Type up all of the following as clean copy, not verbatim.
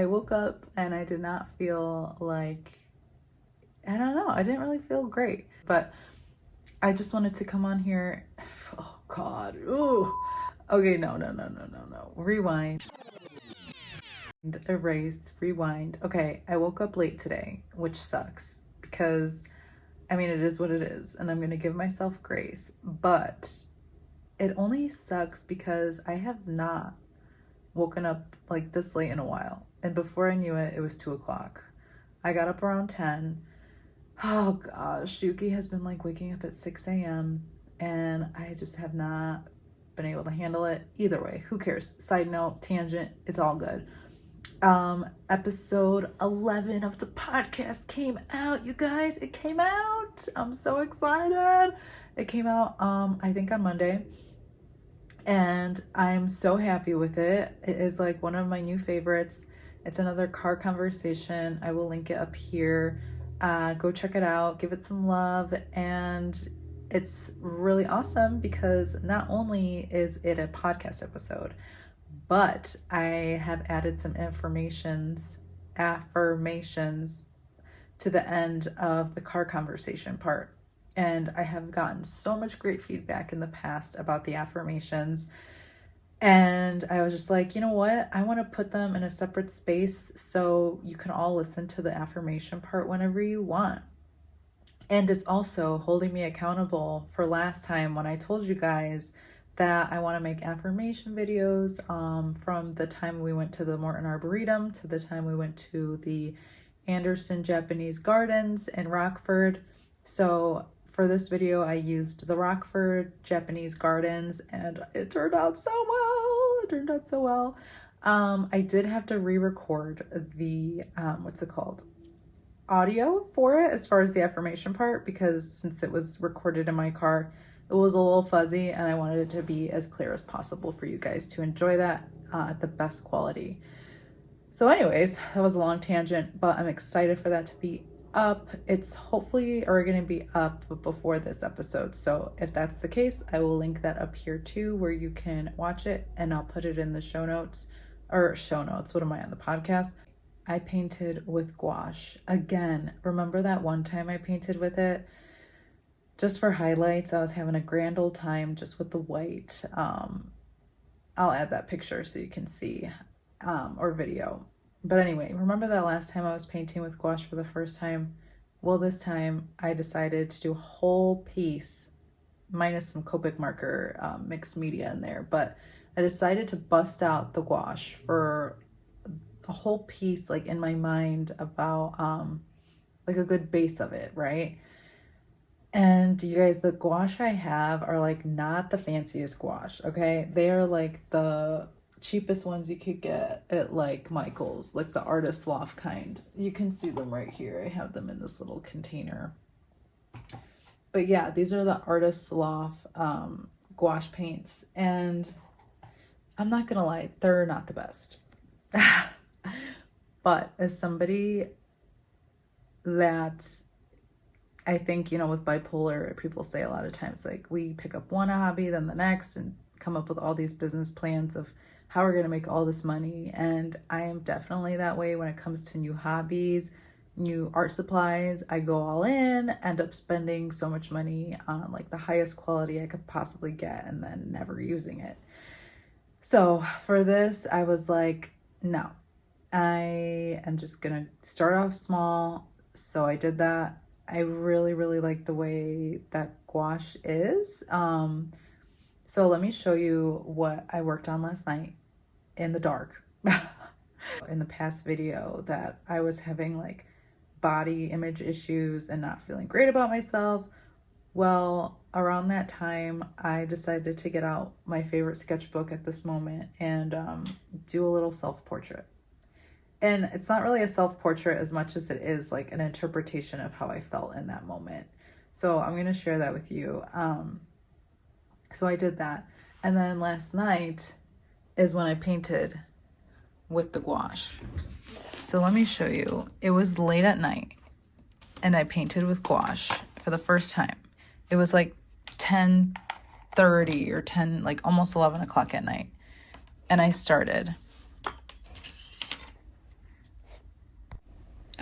I woke up and I did not feel like, I don't know, I didn't really feel great. But I just wanted to come on here. Oh God. Ooh. Okay, no. Rewind. Erase, rewind. Okay, I woke up late today, which sucks because I mean, it is what it is, and I'm gonna give myself grace, but it only sucks because I have not woken up like this late in a while. And before I knew it, it was 2 o'clock. I got up around 10. Oh gosh, Yuki has been like waking up at 6 a.m. and I just have not been able to handle it. Either way, who cares? Side note, tangent, it's all good. Episode 11 of the podcast came out, you guys. It came out. I'm so excited. It came out I think on Monday. And I'm so happy with it. It is like one of my new favorites. It's another car conversation. I will link it up here. Go check it out, give it some love. And it's really awesome because not only is it a podcast episode, but I have added some affirmations to the end of the car conversation part. And I have gotten so much great feedback in the past about the affirmations. And I was just like, you know what? I want to put them in a separate space so you can all listen to the affirmation part whenever you want. And it's also holding me accountable for last time when I told you guys that I want to make affirmation videos from the time we went to the Morton Arboretum to the time we went to the Anderson Japanese Gardens in Rockford. So for this video, I used the Rockford Japanese Gardens and it turned out so well. I did have to re-record the, audio for it as far as the affirmation part, because since it was recorded in my car, it was a little fuzzy and I wanted it to be as clear as possible for you guys to enjoy that at the best quality. So anyways, that was a long tangent, but I'm excited for that to be up. It's hopefully are going to be up before this episode. So if that's the case, I will link that up here too, where you can watch it, and I'll put it in the show notes. What am I on the podcast? I painted with gouache again. Remember that one time I painted with it? Just for highlights, I was having a grand old time just with the white. I'll add that picture so you can see, or video. But anyway, remember that last time I was painting with gouache for the first time? Well, this time I decided to do a whole piece, minus some Copic marker, mixed media in there. But I decided to bust out the gouache for a whole piece, like in my mind, about like a good base of it, right? And you guys, the gouache I have are like not the fanciest gouache, okay? They are like the cheapest ones you could get at like Michael's, like the Artist Loft kind. You can see them right here. I have them in this little container. But yeah, these are the Artist Loft gouache paints. And I'm not gonna lie, they're not the best. But as somebody that I think, with bipolar, people say a lot of times, like, we pick up one hobby, then the next, and come up with all these business plans of how we're going to make all this money. And I am definitely that way when it comes to new hobbies, new art supplies. I go all in, end up spending so much money on like the highest quality I could possibly get, and then never using it. So for this, I was like, no, I am just going to start off small. So I did that. I really, really like the way that gouache is. So let me show you what I worked on last night in the dark. In the past video that I was having like body image issues and not feeling great about myself. Well, around that time, I decided to get out my favorite sketchbook at this moment and do a little self-portrait. And it's not really a self-portrait as much as it is like an interpretation of how I felt in that moment. So I'm going to share that with you. So I did that. And then last night is when I painted with the gouache. So let me show you. It was late at night and I painted with gouache for the first time. It was like 10:30 or like almost 11 o'clock at night. And I started.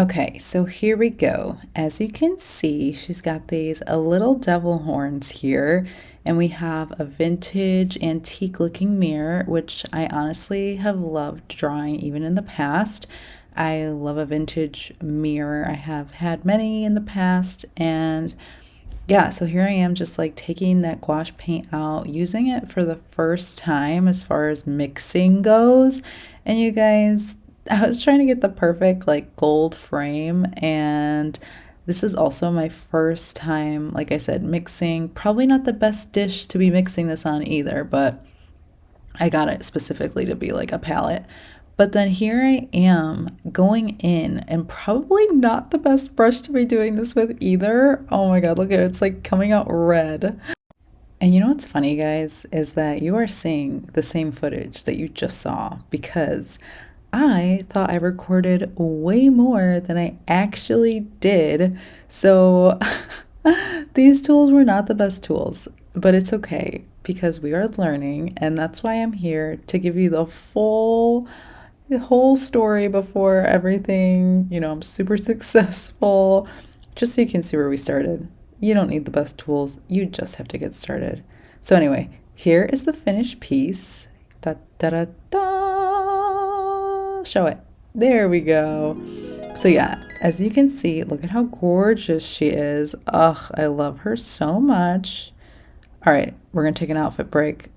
Okay, so here we go. As you can see, she's got these little devil horns here, and we have a vintage antique looking mirror, which I honestly have loved drawing even in the past. I love a vintage mirror. I have had many in the past, and yeah, so here I am just like taking that gouache paint out, using it for the first time as far as mixing goes. And you guys, I was trying to get the perfect like gold frame, and this is also my first time, like I said, mixing. Probably not the best dish to be mixing this on either, but I got it specifically to be like a palette. But then here I am going in, and probably not the best brush to be doing this with either. Oh my God, look at it. It's like coming out red. And you know what's funny, guys, is that you are seeing the same footage that you just saw because I thought I recorded way more than I actually did. So these tools were not the best tools, but it's okay because we are learning, and that's why I'm here to give you the whole story before everything, I'm super successful, just so you can see where we started. You don't need the best tools, you just have to get started. So, anyway, here is the finished piece. Da da da da. Show it. There we go. So, yeah, as you can see, look at how gorgeous she is. Ugh, I love her so much. All right, we're gonna take an outfit break.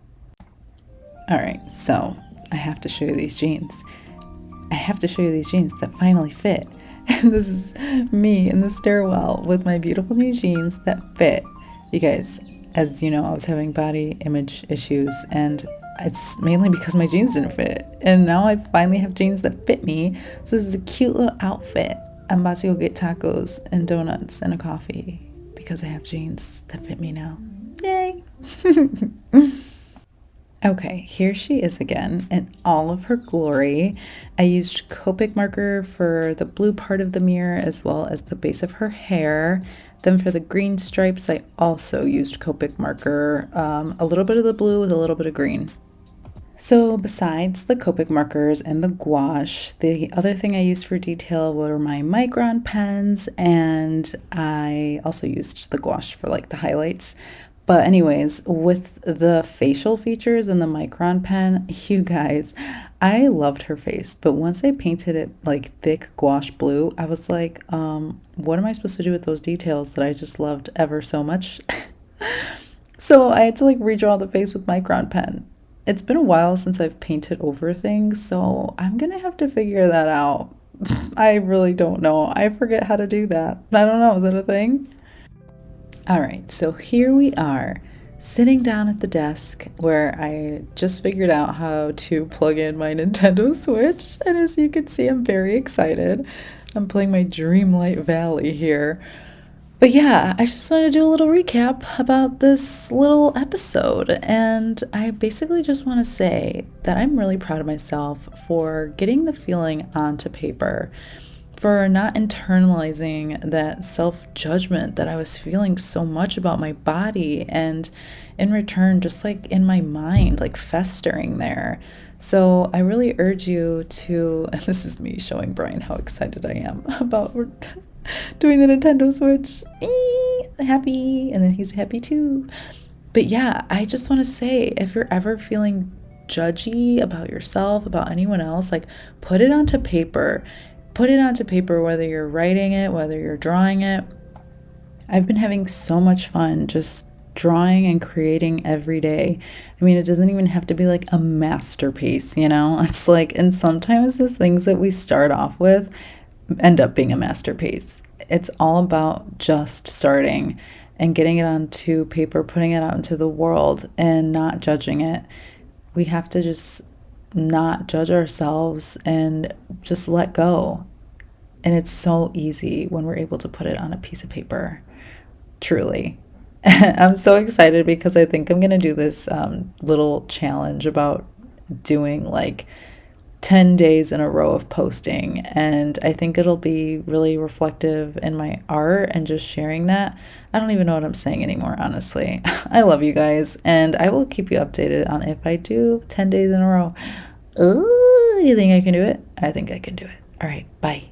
All right, so I have to show you these jeans. I have to show you these jeans that finally fit. And this is me in the stairwell with my beautiful new jeans that fit. You guys, as you know, I was having body image issues, and it's mainly because my jeans didn't fit. And now I finally have jeans that fit me. So this is a cute little outfit. I'm about to go get tacos and donuts and a coffee because I have jeans that fit me now. Yay! Okay, here she is again in all of her glory. I used Copic marker for the blue part of the mirror as well as the base of her hair. Then for the green stripes, I also used Copic marker, a little bit of the blue with a little bit of green. So besides the Copic markers and the gouache, the other thing I used for detail were my Micron pens, and I also used the gouache for like the highlights. But anyways, with the facial features and the Micron pen, you guys, I loved her face. But once I painted it like thick gouache blue, I was like, what am I supposed to do with those details that I just loved ever so much? So I had to like redraw the face with Micron pen. It's been a while since I've painted over things, so I'm gonna have to figure that out. I really don't know. I forget how to do that. I don't know. Is that a thing? All right, so here we are sitting down at the desk where I just figured out how to plug in my Nintendo Switch. And as you can see, I'm very excited. I'm playing my Dreamlight Valley here. But yeah, I just wanted to do a little recap about this little episode. And I basically just want to say that I'm really proud of myself for getting the feeling onto paper, for not internalizing that self-judgment that I was feeling so much about my body, and in return, just like in my mind, like festering there. So I really urge you to, and this is me showing Brian how excited I am about doing the Nintendo Switch. Happy, and then he's happy too. But yeah, I just want to say, if you're ever feeling judgy about yourself, about anyone else, like put it onto paper. Put it onto paper, whether you're writing it, whether you're drawing it. I've been having so much fun just drawing and creating every day. I mean, it doesn't even have to be like a masterpiece, It's like, and sometimes the things that we start off with end up being a masterpiece. It's all about just starting and getting it onto paper, putting it out into the world and not judging it. We have to just not judge ourselves and just let go. And it's so easy when we're able to put it on a piece of paper. Truly. I'm so excited because I think I'm going to do this little challenge about doing like 10 days in a row of posting. And I think it'll be really reflective in my art and just sharing that. I don't even know what I'm saying anymore, honestly. I love you guys, and I will keep you updated on if I do 10 days in a row. Ooh, you think I can do it? I think I can do it. All right, bye.